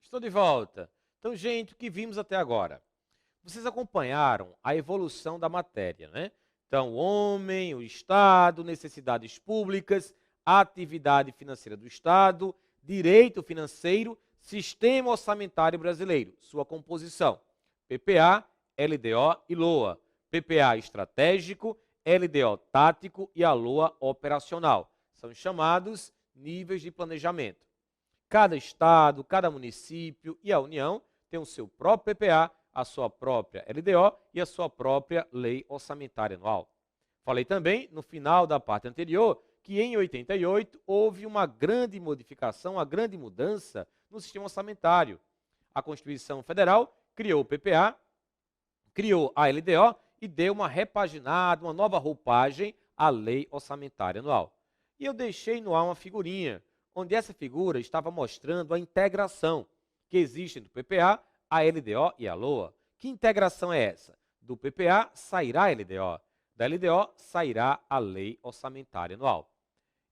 Estou de volta. Então, gente, o que vimos até agora? Vocês acompanharam a evolução da matéria, né? Então, o homem, o Estado, necessidades públicas, atividade financeira do Estado, direito financeiro, sistema orçamentário brasileiro, sua composição, PPA, LDO e LOA. PPA estratégico, LDO tático e a LOA operacional. São chamados níveis de planejamento. Cada estado, cada município e a União tem o seu próprio PPA, a sua própria LDO e a sua própria Lei Orçamentária Anual. Falei também, no final da parte anterior, que em 88 houve uma grande modificação, uma grande mudança no sistema orçamentário. A Constituição Federal criou o PPA, criou a LDO e deu uma repaginada, uma nova roupagem à Lei Orçamentária Anual. E eu deixei no ar uma figurinha, onde essa figura estava mostrando a integração que existe do PPA, a LDO e a LOA. Que integração é essa? Do PPA sairá a LDO, da LDO sairá a Lei Orçamentária Anual.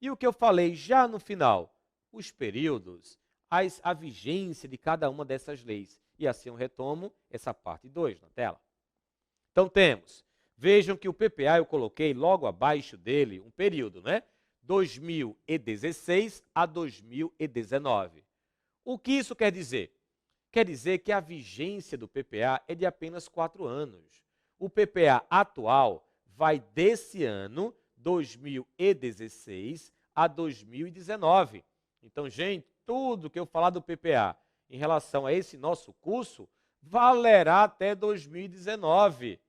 E o que eu falei já no final? Os períodos, a vigência de cada uma dessas leis. E assim eu retomo essa parte 2 na tela. Então temos, vejam que o PPA eu coloquei logo abaixo dele um período, né? 2016 a 2019. O que isso quer dizer? Quer dizer que a vigência do PPA é de apenas 4 anos. O PPA atual vai desse ano, 2016 a 2019. Então, gente, tudo que eu falar do PPA em relação a esse nosso curso valerá até 2019.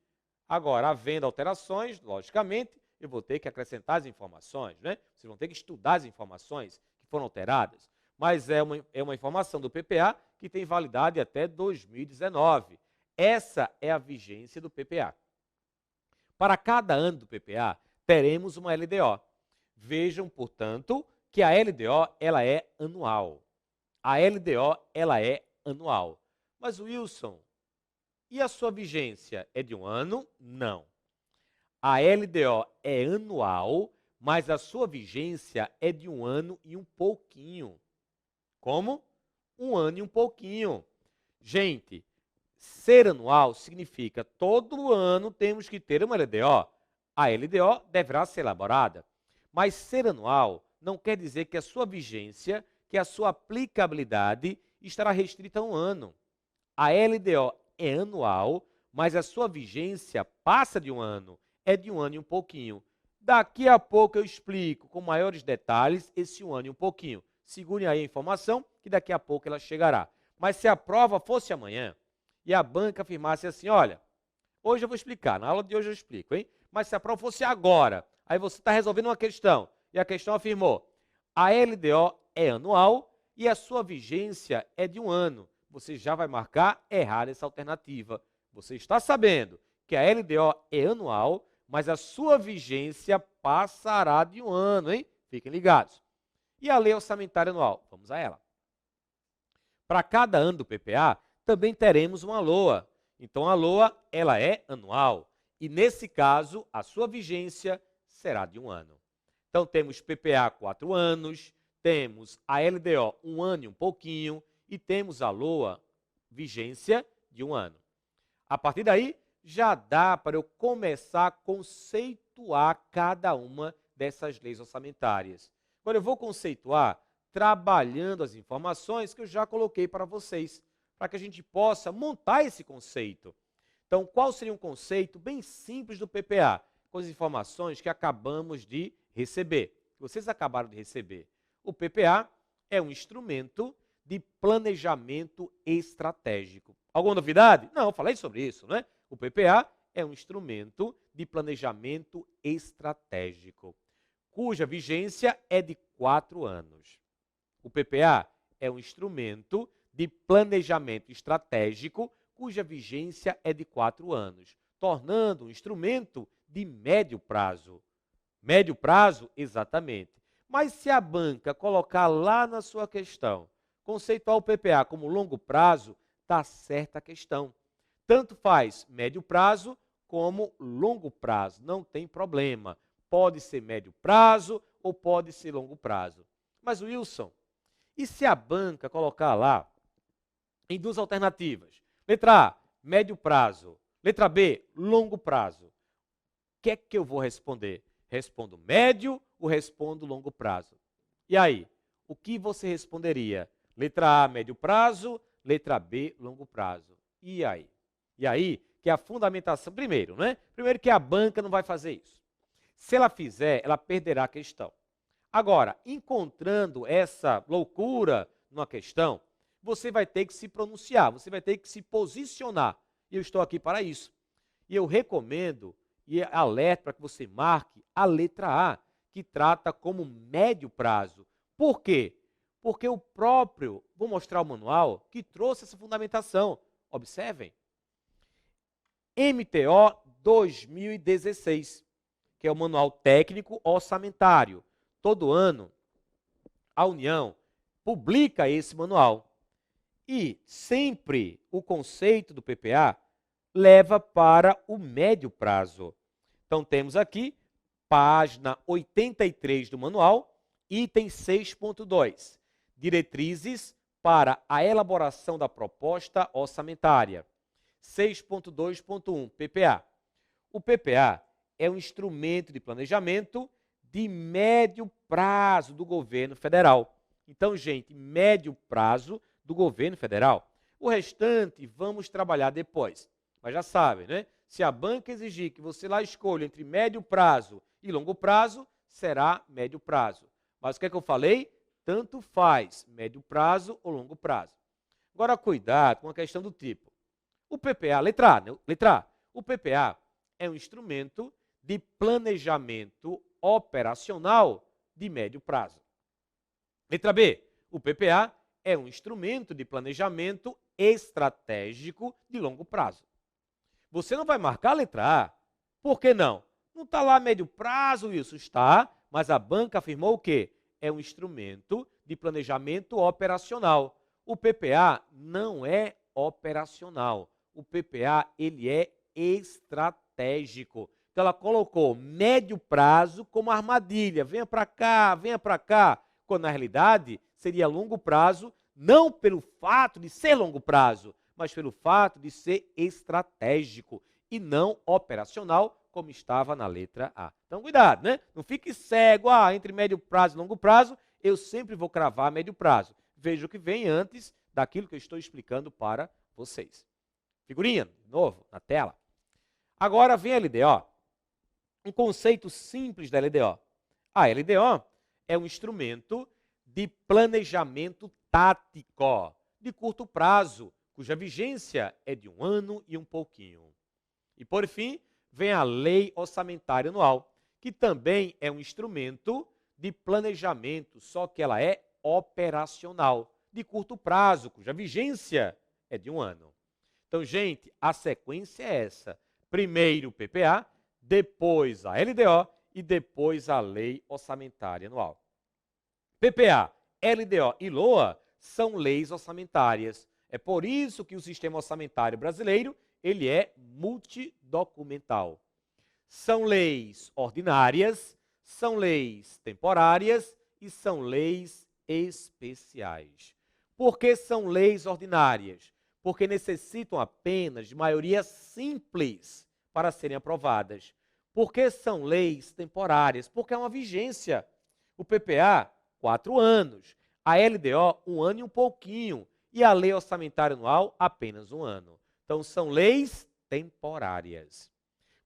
Agora, havendo alterações, logicamente, eu vou ter que acrescentar as informações, né? Vocês vão ter que estudar as informações que foram alteradas. Mas é uma informação do PPA que tem validade até 2019. Essa é a vigência do PPA. Para cada ano do PPA, teremos uma LDO. Vejam, portanto, que a LDO ela é anual. A LDO ela é anual. Mas, Wilson, e a sua vigência é de um ano? Não. A LDO é anual, mas a sua vigência é de um ano e um pouquinho. Como? Um ano e um pouquinho. Gente, ser anual significa todo ano temos que ter uma LDO. A LDO deverá ser elaborada. Mas ser anual não quer dizer que a sua vigência, que a sua aplicabilidade estará restrita a um ano. A LDO é anual, mas a sua vigência passa de um ano. É de um ano e um pouquinho. Daqui a pouco eu explico com maiores detalhes esse um ano e um pouquinho. Segurem aí a informação, que daqui a pouco ela chegará. Mas se a prova fosse amanhã e a banca afirmasse assim, olha, hoje eu vou explicar, na aula de hoje eu explico, hein? Mas se a prova fosse agora, aí você está resolvendo uma questão, e a questão afirmou, a LDO é anual e a sua vigência é de um ano. Você já vai marcar errado essa alternativa. Você está sabendo que a LDO é anual, mas a sua vigência passará de um ano, hein? Fiquem ligados. E a Lei Orçamentária Anual? Vamos a ela. Para cada ano do PPA, também teremos uma LOA. Então, a LOA ela é anual. E, nesse caso, a sua vigência será de um ano. Então, temos PPA 4 anos, temos a LDO 1 ano e um pouquinho, e temos a LOA vigência de um ano. A partir daí, já dá para eu começar a conceituar cada uma dessas leis orçamentárias. Agora, eu vou conceituar trabalhando as informações que eu já coloquei para vocês, para que a gente possa montar esse conceito. Então, qual seria um conceito bem simples do PPA? Com as informações que acabamos de receber, que vocês acabaram de receber. O PPA é um instrumento de planejamento estratégico. Alguma novidade? Não, eu falei sobre isso, né? O PPA é um instrumento de planejamento estratégico, cuja vigência é de 4 anos. O PPA é um instrumento de planejamento estratégico, cuja vigência é de 4 anos, tornando um instrumento de médio prazo. Médio prazo? Exatamente. Mas se a banca colocar lá na sua questão, conceituar o PPA como longo prazo, está certa a questão. Tanto faz médio prazo como longo prazo, não tem problema. Pode ser médio prazo ou pode ser longo prazo. Mas, Wilson, e se a banca colocar lá em duas alternativas? Letra A, médio prazo. Letra B, longo prazo. O que é que eu vou responder? Respondo médio ou respondo longo prazo? E aí, o que você responderia? Letra A, médio prazo. Letra B, longo prazo. E aí? E aí, que é a fundamentação, primeiro, né? Primeiro que a banca não vai fazer isso. Se ela fizer, ela perderá a questão. Agora, encontrando essa loucura numa questão, você vai ter que se pronunciar, você vai ter que se posicionar. E eu estou aqui para isso. E eu recomendo e alerto para que você marque a letra A, que trata como médio prazo. Por quê? Porque o próprio, vou mostrar o manual, que trouxe essa fundamentação. Observem. MTO 2016, que é o Manual Técnico Orçamentário. Todo ano, a União publica esse manual. E sempre o conceito do PPA leva para o médio prazo. Então, temos aqui, página 83 do manual, item 6.2, diretrizes para a elaboração da proposta orçamentária. 6.2.1, PPA. O PPA é um instrumento de planejamento de médio prazo do governo federal. Então, gente, médio prazo do governo federal. O restante vamos trabalhar depois. Mas já sabem, né? Se a banca exigir que você lá escolha entre médio prazo e longo prazo, será médio prazo. Mas o que é que eu falei? Tanto faz médio prazo ou longo prazo. Agora, cuidado com a questão do tipo. O PPA, letra A, né? Letra A. O PPA é um instrumento de planejamento operacional de médio prazo. Letra B. O PPA é um instrumento de planejamento estratégico de longo prazo. Você não vai marcar a letra A. Por que não? Não está lá médio prazo, isso está, mas a banca afirmou o quê? É um instrumento de planejamento operacional. O PPA não é operacional. O PPA, ele é estratégico. Então, ela colocou médio prazo como armadilha. Venha para cá, quando na realidade seria longo prazo, não pelo fato de ser longo prazo, mas pelo fato de ser estratégico e não operacional, como estava na letra A. Então, cuidado, né? Não fique cego, entre médio prazo e longo prazo, eu sempre vou cravar médio prazo. Veja o que vem antes daquilo que eu estou explicando para vocês. Figurinha, de novo, na tela. Agora vem a LDO. Um conceito simples da LDO. A LDO é um instrumento de planejamento tático, de curto prazo, cuja vigência é de 1 ano e um pouquinho. E, por fim, vem a Lei Orçamentária Anual, que também é um instrumento de planejamento, só que ela é operacional, de curto prazo, cuja vigência é de 1 ano. Então, gente, a sequência é essa. Primeiro o PPA, depois a LDO e depois a Lei Orçamentária Anual. PPA, LDO e LOA são leis orçamentárias. É por isso que o sistema orçamentário brasileiro ele é multidocumental. São leis ordinárias, são leis temporárias e são leis especiais. Por que são leis ordinárias? Porque necessitam apenas de maioria simples para serem aprovadas. Por que são leis temporárias? Porque é uma vigência. O PPA, 4 anos. A LDO, 1 ano e um pouquinho. E a Lei Orçamentária Anual, apenas 1 ano. Então, são leis temporárias.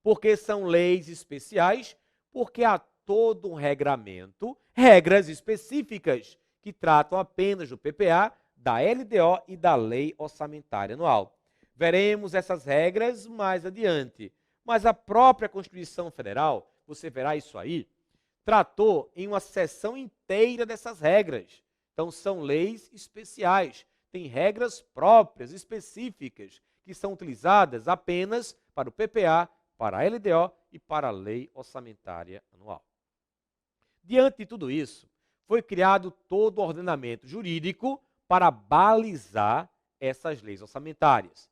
Por que são leis especiais? Porque há todo um regramento, regras específicas que tratam apenas do PPA, da LDO e da Lei Orçamentária Anual. Veremos essas regras mais adiante. Mas a própria Constituição Federal, você verá isso aí, tratou em uma seção inteira dessas regras. Então, são leis especiais, tem regras próprias, específicas, que são utilizadas apenas para o PPA, para a LDO e para a Lei Orçamentária Anual. Diante de tudo isso, foi criado todo o ordenamento jurídico para balizar essas leis orçamentárias.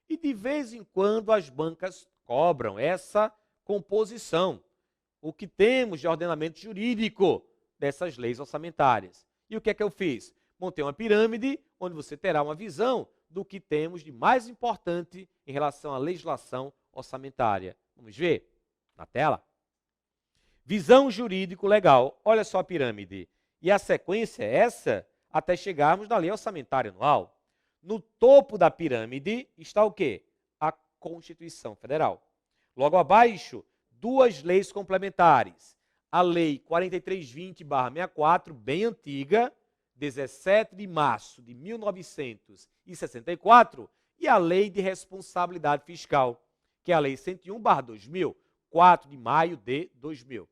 E de vez em quando as bancas cobram essa composição, o que temos de ordenamento jurídico dessas leis orçamentárias. E o que é que eu fiz? Montei uma pirâmide onde você terá uma visão do que temos de mais importante em relação à legislação orçamentária. Vamos ver na tela? Visão jurídico-legal. Olha só a pirâmide. E a sequência é essa até chegarmos na lei orçamentária anual. No topo da pirâmide está o quê? A Constituição Federal. Logo abaixo, duas leis complementares. A Lei 4320/64, bem antiga, 17 de março de 1964, e a Lei de Responsabilidade Fiscal, que é a Lei 101/2000, 4 de maio de 2000.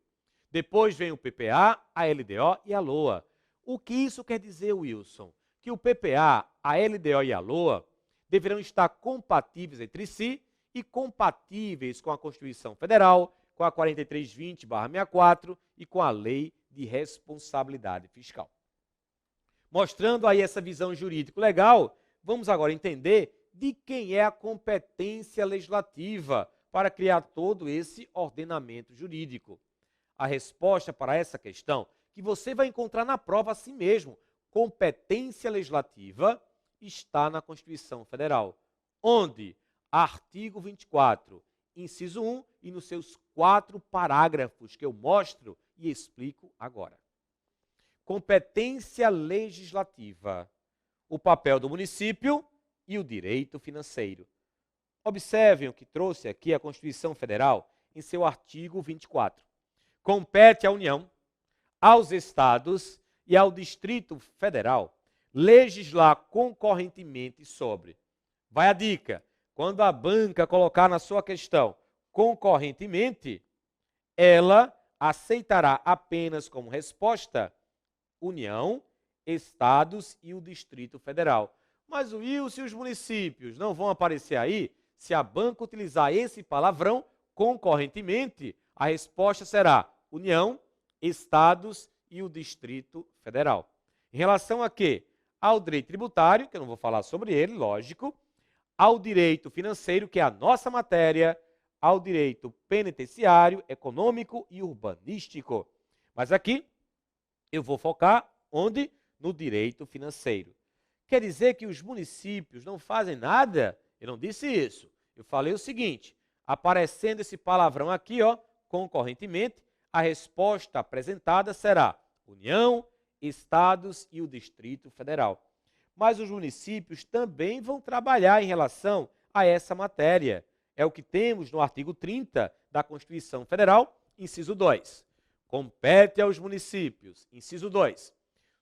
Depois vem o PPA, a LDO e a LOA. O que isso quer dizer, Wilson? Que o PPA, a LDO e a LOA deverão estar compatíveis entre si e compatíveis com a Constituição Federal, com a 4320/64 e com a Lei de Responsabilidade Fiscal. Mostrando aí essa visão jurídico-legal, vamos agora entender de quem é a competência legislativa para criar todo esse ordenamento jurídico. A resposta para essa questão, que você vai encontrar na prova assim mesmo, competência legislativa, está na Constituição Federal, onde artigo 24, inciso 1, e nos seus 4 parágrafos que eu mostro e explico agora. Competência legislativa, o papel do município e o direito financeiro. Observem o que trouxe aqui a Constituição Federal em seu artigo 24. Compete à União, aos Estados e ao Distrito Federal legislar concorrentemente sobre. Vai a dica, quando a banca colocar na sua questão concorrentemente, ela aceitará apenas como resposta União, Estados e o Distrito Federal. Mas o Wilson e os municípios não vão aparecer aí? Se a banca utilizar esse palavrão concorrentemente, a resposta será União, Estados e o Distrito Federal. Em relação a quê? Ao direito tributário, que eu não vou falar sobre ele, lógico, ao direito financeiro, que é a nossa matéria, ao direito penitenciário, econômico e urbanístico. Mas aqui eu vou focar onde? No direito financeiro. Quer dizer que os municípios não fazem nada? Eu não disse isso. Eu falei o seguinte, aparecendo esse palavrão aqui, ó, concorrentemente, a resposta apresentada será União, Estados e o Distrito Federal. Mas os municípios também vão trabalhar em relação a essa matéria. É o que temos no artigo 30 da Constituição Federal, inciso 2. Compete aos municípios, inciso 2,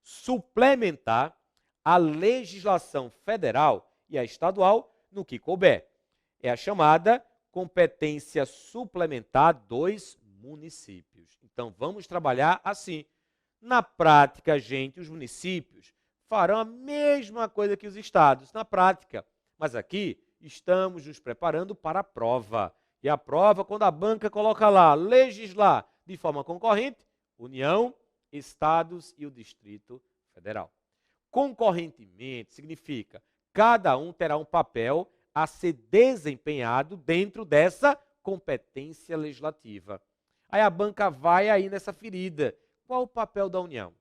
suplementar a legislação federal e a estadual no que couber. É a chamada competência suplementar dos municípios. Então, vamos trabalhar assim. Na prática, gente, os municípios farão a mesma coisa que os estados, na prática. Mas aqui estamos nos preparando para a prova. E a prova, quando a banca coloca lá, legislar de forma concorrente, União, Estados e o Distrito Federal. Concorrentemente significa cada um terá um papel a ser desempenhado dentro dessa competência legislativa. Aí a banca vai aí nessa ferida. Qual o papel da União?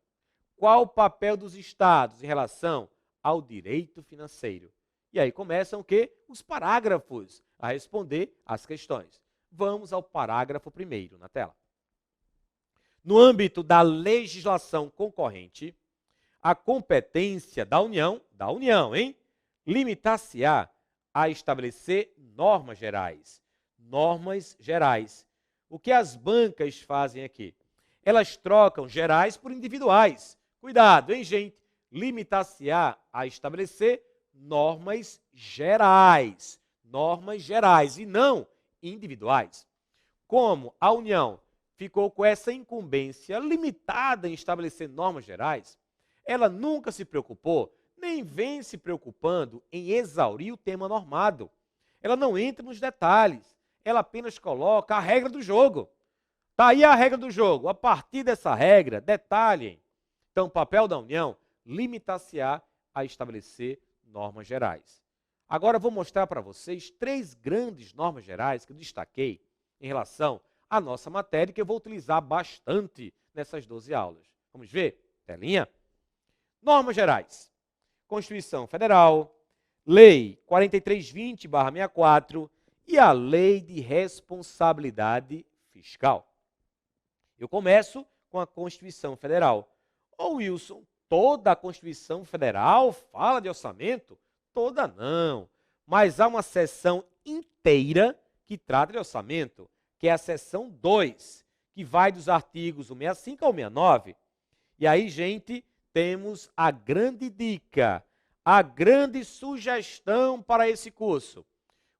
Qual o papel dos estados em relação ao direito financeiro? E aí começam o quê? Os parágrafos a responder às questões. Vamos ao parágrafo 1º na tela. No âmbito da legislação concorrente, a competência da União, limitar-se-á a estabelecer normas gerais. Normas gerais. O que as bancas fazem aqui? Elas trocam gerais por individuais. Cuidado, hein, gente? Limitar-se-á a estabelecer normas gerais. Normas gerais e não individuais. Como a União ficou com essa incumbência limitada em estabelecer normas gerais, ela nunca se preocupou, nem vem se preocupando em exaurir o tema normado. Ela não entra nos detalhes, ela apenas coloca a regra do jogo. Tá aí a regra do jogo. A partir dessa regra, detalhem. Então, o papel da União limitar-se-á a estabelecer normas gerais. Agora, vou mostrar para vocês 3 grandes normas gerais que eu destaquei em relação à nossa matéria, que eu vou utilizar bastante nessas 12 aulas. Vamos ver? Telinha. Normas gerais. Constituição Federal, Lei 4320/64 e a Lei de Responsabilidade Fiscal. Eu começo com a Constituição Federal. Ô Wilson, toda a Constituição Federal fala de orçamento? Toda não. Mas há uma seção inteira que trata de orçamento, que é a seção 2, que vai dos artigos 165 ao 69. E aí, gente, temos a grande dica, a grande sugestão para esse curso.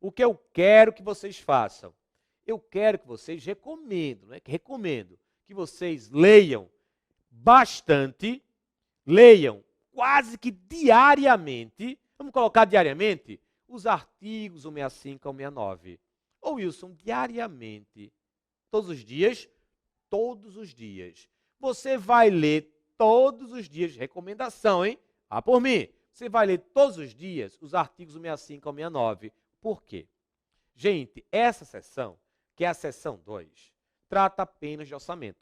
O que eu quero que vocês façam? Eu quero que vocês recomendo que vocês leiam bastante, leiam quase que diariamente, vamos colocar diariamente, os artigos 165 ao 69. Ô Wilson, diariamente, todos os dias? Todos os dias. Você vai ler todos os dias, recomendação, hein? Por mim. Você vai ler todos os dias os artigos 165 ao 69. Por quê? Gente, essa seção, que é a seção 2, trata apenas de orçamento.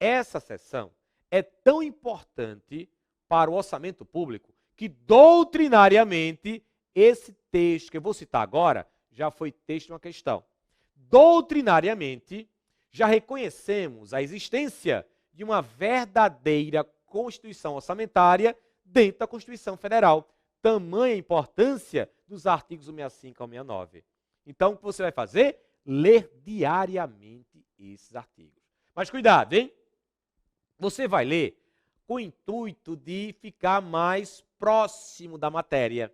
Essa seção é tão importante para o orçamento público que, doutrinariamente, esse texto que eu vou citar agora já foi texto de uma questão. Doutrinariamente, já reconhecemos a existência de uma verdadeira Constituição orçamentária dentro da Constituição Federal. Tamanha a importância dos artigos 165 ao 69. Então, o que você vai fazer? Ler diariamente esses artigos. Mas cuidado, hein? Você vai ler com o intuito de ficar mais próximo da matéria.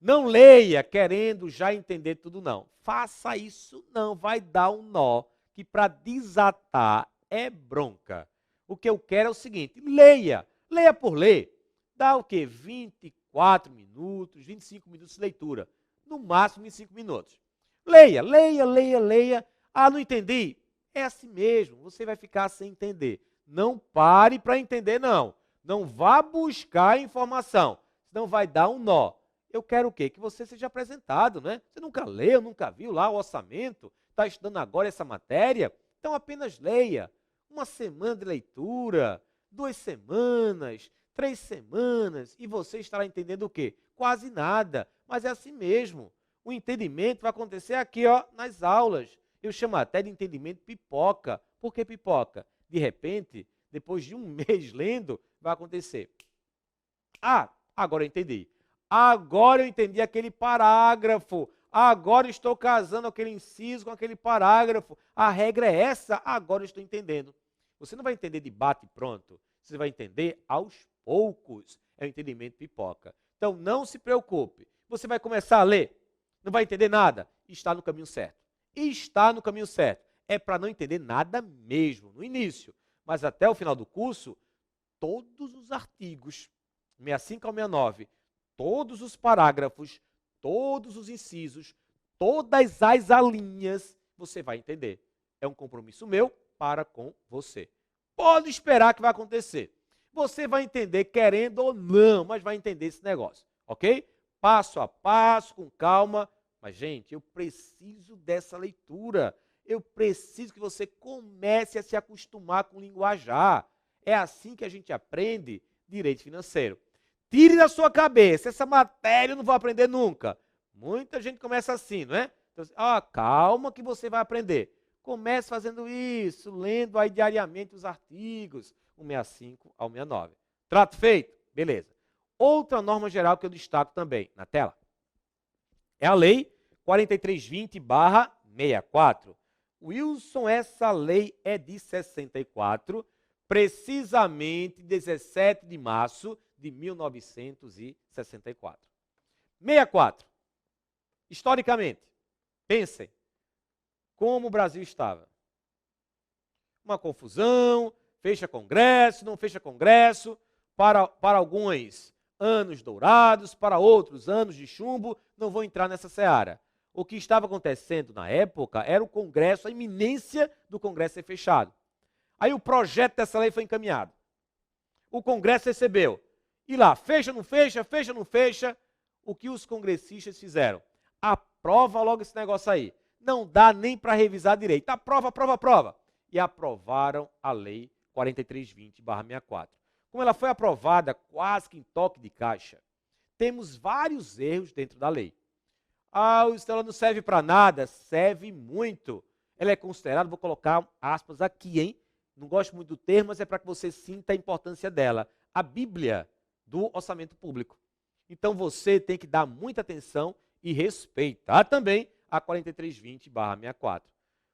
Não leia querendo já entender tudo, não. Faça isso, não. Vai dar um nó, que para desatar é bronca. O que eu quero é o seguinte, leia por ler. Dá o quê? 24 minutos, 25 minutos de leitura. No máximo 25 minutos. Leia. Ah, não entendi? É assim mesmo, você vai ficar sem entender. Não pare para entender, não. Não vá buscar informação, senão vai dar um nó. Eu quero o quê? Que você seja apresentado, né? Você nunca leu, nunca viu lá o orçamento, está estudando agora essa matéria, então apenas leia. 1 semana de leitura, 2 semanas, 3 semanas, e você estará entendendo o quê? Quase nada, mas é assim mesmo. O entendimento vai acontecer aqui, ó, nas aulas. Eu chamo até de entendimento pipoca. Por que pipoca? De repente, depois de 1 mês lendo, vai acontecer. Ah, agora eu entendi. Agora eu entendi aquele parágrafo. Agora estou casando aquele inciso com aquele parágrafo. A regra é essa, agora eu estou entendendo. Você não vai entender de bate e pronto. Você vai entender aos poucos. É o entendimento pipoca. Então, não se preocupe. Você vai começar a ler, não vai entender nada. Está no caminho certo. Está no caminho certo. É para não entender nada mesmo, no início. Mas até o final do curso, todos os artigos, 65 ao 69, todos os parágrafos, todos os incisos, todas as alíneas, você vai entender. É um compromisso meu para com você. Pode esperar que vai acontecer. Você vai entender querendo ou não, mas vai entender esse negócio, ok? Passo a passo, com calma. Mas, gente, eu preciso dessa leitura. Eu preciso que você comece a se acostumar com o linguajar. É assim que a gente aprende direito financeiro. Tire da sua cabeça, essa matéria eu não vou aprender nunca. Muita gente começa assim, não é? Então, calma que você vai aprender. Comece fazendo isso, lendo aí diariamente os artigos, 165 ao 69. Trato feito? Beleza. Outra norma geral que eu destaco também na tela é a Lei 4320/64. Wilson, essa lei é de 64, precisamente 17 de março de 1964. 64. Historicamente, pensem como o Brasil estava. Uma confusão, fecha Congresso, não fecha Congresso, para alguns anos dourados, para outros anos de chumbo, não vou entrar nessa seara. O que estava acontecendo na época era o Congresso, a iminência do Congresso ser fechado. Aí o projeto dessa lei foi encaminhado. O Congresso recebeu. E lá, fecha, não fecha, fecha, não fecha. O que os congressistas fizeram? Aprova logo esse negócio aí. Não dá nem para revisar direito. Aprova, aprova, aprova. E aprovaram a lei 4320/64. Como ela foi aprovada quase que em toque de caixa, temos vários erros dentro da lei. Ela não serve para nada, serve muito. Ela é considerada, vou colocar aspas aqui, hein? Não gosto muito do termo, mas é para que você sinta a importância dela. A Bíblia do orçamento público. Então você tem que dar muita atenção e respeitar também a 4320/64.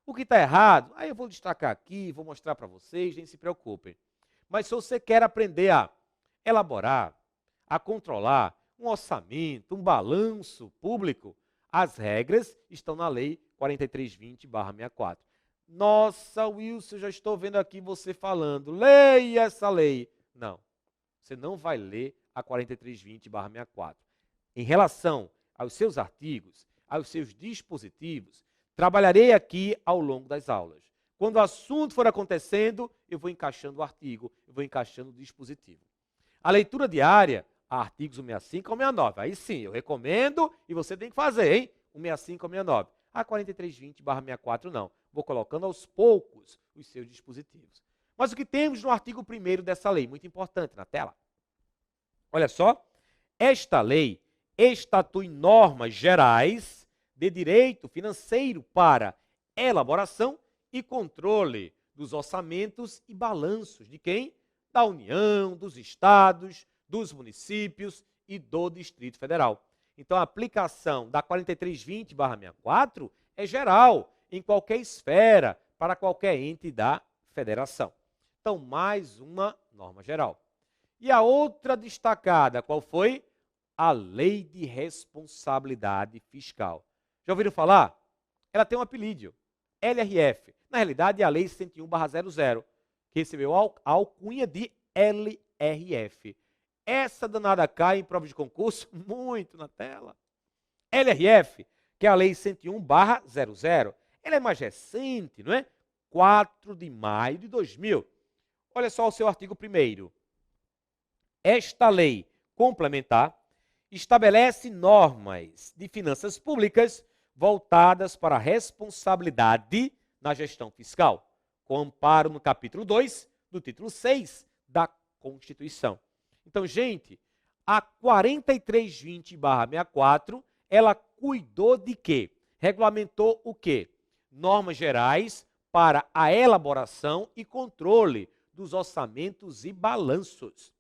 O que está errado, aí eu vou destacar aqui, vou mostrar para vocês, nem se preocupem. Mas se você quer aprender a elaborar, a controlar um orçamento, um balanço público, as regras estão na lei 4320/64. Nossa, Wilson, já estou vendo aqui você falando, leia essa lei. Não, você não vai ler a 4320/64. Em relação aos seus artigos, aos seus dispositivos, trabalharei aqui ao longo das aulas. Quando o assunto for acontecendo, eu vou encaixando o artigo, eu vou encaixando o dispositivo. A leitura diária, artigos 165 ao 169. Aí sim, eu recomendo e você tem que fazer, hein? 165 ao 169. A 4320/64 não. Vou colocando aos poucos os seus dispositivos. Mas o que temos no artigo 1º dessa lei? Muito importante na tela. Olha só. Esta lei estatui normas gerais de direito financeiro para elaboração e controle dos orçamentos e balanços de quem? Da União, dos estados, dos municípios e do Distrito Federal. Então, a aplicação da 4320/64 é geral, em qualquer esfera, para qualquer ente da federação. Então, mais uma norma geral. E a outra destacada, qual foi? A Lei de Responsabilidade Fiscal. Já ouviram falar? Ela tem um apelido, LRF. Na realidade, é a Lei 101/00, que recebeu a alcunha de LRF. Essa danada cai em prova de concurso muito na tela. LRF, que é a Lei 101/00. Ela é mais recente, não é? 4 de maio de 2000. Olha só o seu artigo 1º. Esta lei complementar estabelece normas de finanças públicas voltadas para a responsabilidade na gestão fiscal, com amparo no capítulo 2 do título 6 da Constituição. Então, gente, a 4320/64, ela cuidou de quê? Regulamentou o quê? Normas gerais para a elaboração e controle dos orçamentos e balanços.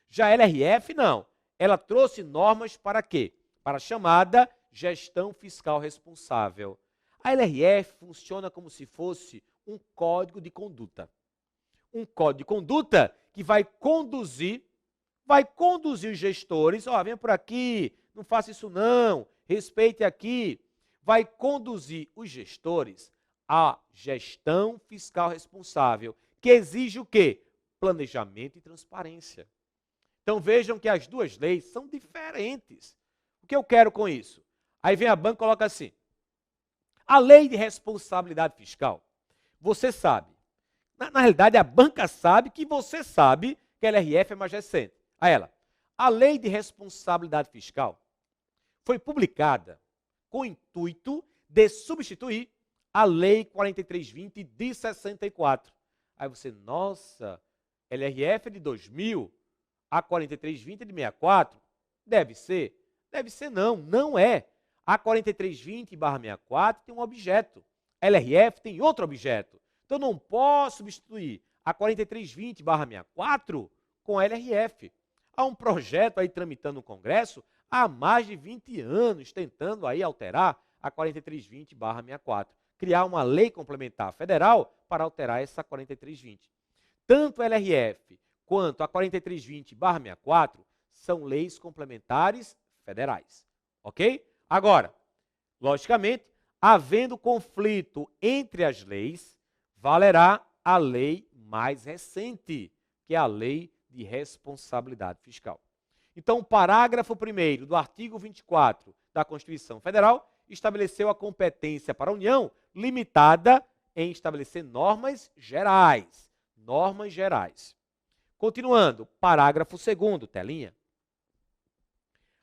Já a LRF, não. Ela trouxe normas para quê? Para a chamada gestão fiscal responsável. A LRF funciona como se fosse um código de conduta. Um código de conduta que vai conduzir os gestores, venha por aqui, não faça isso não, respeite aqui. Vai conduzir os gestores à gestão fiscal responsável, que exige o quê? Planejamento e transparência. Então vejam que as duas leis são diferentes. O que eu quero com isso? Aí vem a banca e coloca assim, a Lei de Responsabilidade Fiscal, você sabe, na realidade a banca sabe que você sabe que a LRF é mais recente. A Lei de Responsabilidade Fiscal foi publicada com o intuito de substituir a Lei 4320 de 64. Aí você, nossa, LRF é de 2000, a 4320 é de 64? Deve ser? Deve ser não, não é. A 4320/64 tem um objeto. A LRF tem outro objeto. Então, eu não posso substituir a 4320/64 com a LRF. Há um projeto aí tramitando no Congresso há mais de 20 anos, tentando aí alterar a 4320/64. Criar uma lei complementar federal para alterar essa 4320. Tanto a LRF quanto a 4320/64 são leis complementares federais. Ok? Agora, logicamente, havendo conflito entre as leis, valerá a lei mais recente, que é a Lei de Responsabilidade Fiscal. Então, o parágrafo 1º do artigo 24 da Constituição Federal estabeleceu a competência para a União limitada em estabelecer normas gerais. Normas gerais. Continuando, parágrafo 2º, telinha.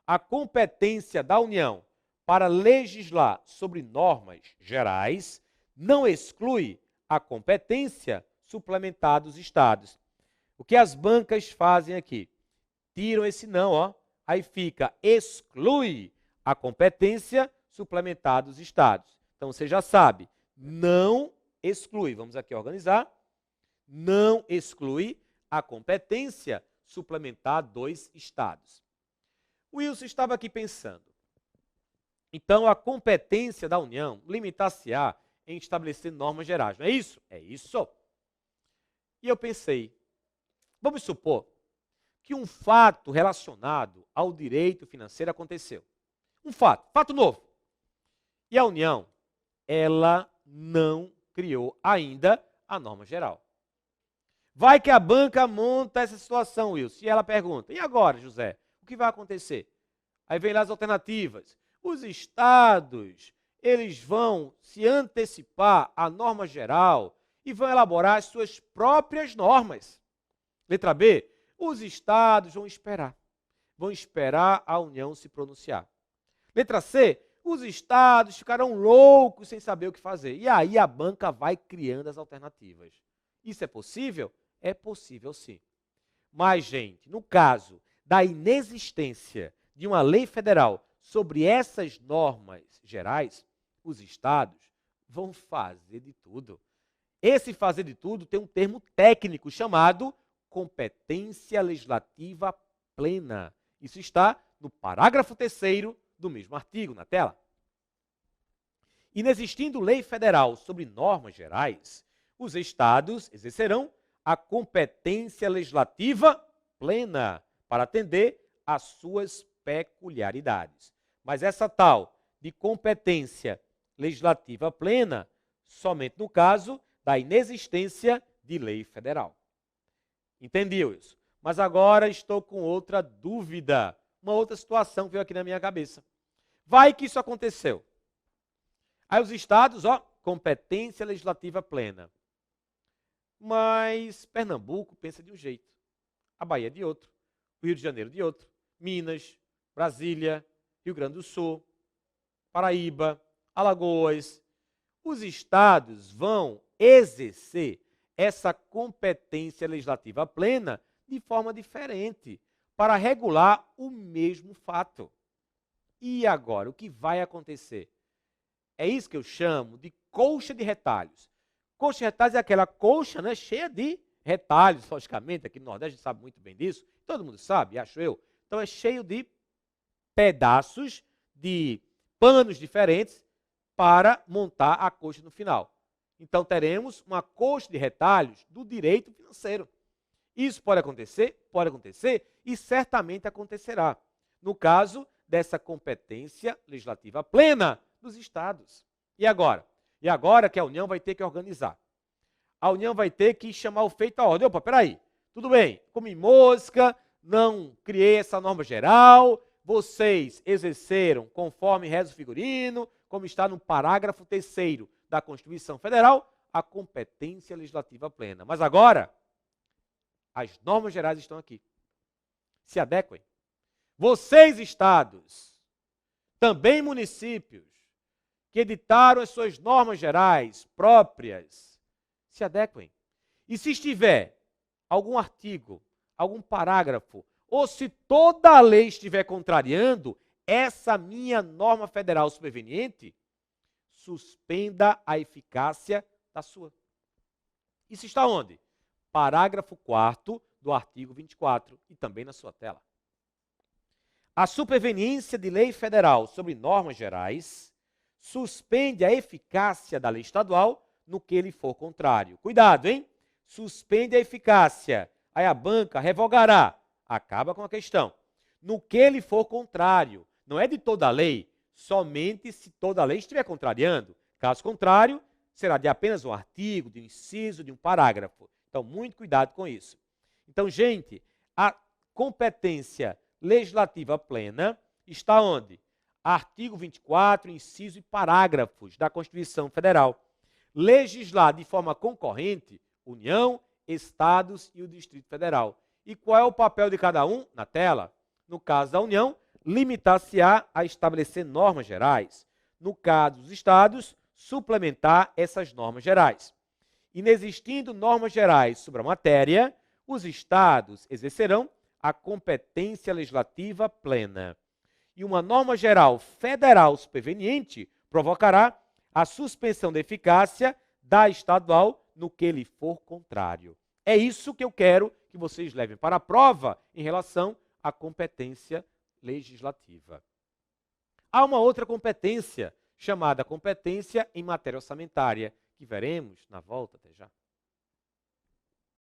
A competência da União para legislar sobre normas gerais não exclui a competência suplementar dos Estados. O que as bancas fazem aqui? Tiram esse não, ó. Aí fica exclui a competência suplementar dos Estados. Então, você já sabe, não exclui. Vamos aqui organizar. Não exclui a competência suplementar dos Estados. O Wilson estava aqui pensando. Então, a competência da União limitar-se-á em estabelecer normas gerais. Não é isso? É isso. E eu pensei, vamos supor que um fato relacionado ao direito financeiro aconteceu. Um fato novo. E a União, ela não criou ainda a norma geral. Vai que a banca monta essa situação, Wilson, e ela pergunta, e agora, José, o que vai acontecer? Aí vem lá as alternativas. Os estados, eles vão se antecipar à norma geral e vão elaborar as suas próprias normas. Letra B, os estados vão esperar a União se pronunciar. Letra C, os estados ficarão loucos sem saber o que fazer. E aí a banca vai criando as alternativas. Isso é possível? É possível, sim. Mas, gente, no caso da inexistência de uma lei federal sobre essas normas gerais, os estados vão fazer de tudo. Esse fazer de tudo tem um termo técnico chamado competência legislativa plena. Isso está no parágrafo 3º do mesmo artigo, na tela. Inexistindo lei federal sobre normas gerais, os estados exercerão a competência legislativa plena para atender às suas peculiaridades. Mas essa tal de competência legislativa plena, somente no caso da inexistência de lei federal. Entendi isso? Mas agora estou com outra dúvida, uma outra situação que veio aqui na minha cabeça. Vai que isso aconteceu. Aí os estados, ó, competência legislativa plena. Mas Pernambuco pensa de um jeito, a Bahia de outro, o Rio de Janeiro de outro, Minas, Brasília, Rio Grande do Sul, Paraíba, Alagoas. Os estados vão exercer essa competência legislativa plena de forma diferente para regular o mesmo fato. E agora, o que vai acontecer? É isso que eu chamo de colcha de retalhos. Colcha de retalhos é aquela colcha, né, cheia de retalhos, logicamente, aqui no Nordeste a gente sabe muito bem disso, todo mundo sabe, acho eu. Então é cheio de pedaços de panos diferentes para montar a colcha no final. Então teremos uma colcha de retalhos do direito financeiro. Isso pode acontecer e certamente acontecerá, no caso dessa competência legislativa plena dos estados. E agora? E agora que a União vai ter que organizar. A União vai ter que chamar o feito à ordem. Opa, peraí, tudo bem, comi mosca, não criei essa norma geral, vocês exerceram conforme reza o figurino, como está no parágrafo 3º da Constituição Federal, a competência legislativa plena. Mas agora, as normas gerais estão aqui. Se adequem. Vocês, estados, também municípios, que editaram as suas normas gerais próprias, se adequem. E se estiver algum artigo, algum parágrafo, ou se toda a lei estiver contrariando essa minha norma federal superveniente, suspenda a eficácia da sua. Isso está onde? Parágrafo 4º do artigo 24 e também na sua tela. A superveniência de lei federal sobre normas gerais suspende a eficácia da lei estadual no que lhe for contrário. Cuidado, hein? Suspende a eficácia. Aí a banca revogará. Acaba com a questão. No que lhe for contrário. Não é de toda a lei, somente se toda a lei estiver contrariando. Caso contrário, será de apenas um artigo, de um inciso, de um parágrafo. Então, muito cuidado com isso. Então, gente, a competência legislativa plena está onde? artigo 24, inciso e parágrafos da Constituição Federal. Legislar de forma concorrente, União, Estados e o Distrito Federal. E qual é o papel de cada um? Na tela. No caso da União, limitar-se-á a estabelecer normas gerais. No caso dos Estados, suplementar essas normas gerais. Inexistindo normas gerais sobre a matéria, os Estados exercerão a competência legislativa plena. E uma norma geral federal superveniente provocará a suspensão da eficácia da estadual no que lhe for contrário. É isso que eu quero que vocês levem para a prova em relação à competência legislativa. Há uma outra competência, chamada competência em matéria orçamentária, que veremos na volta até já.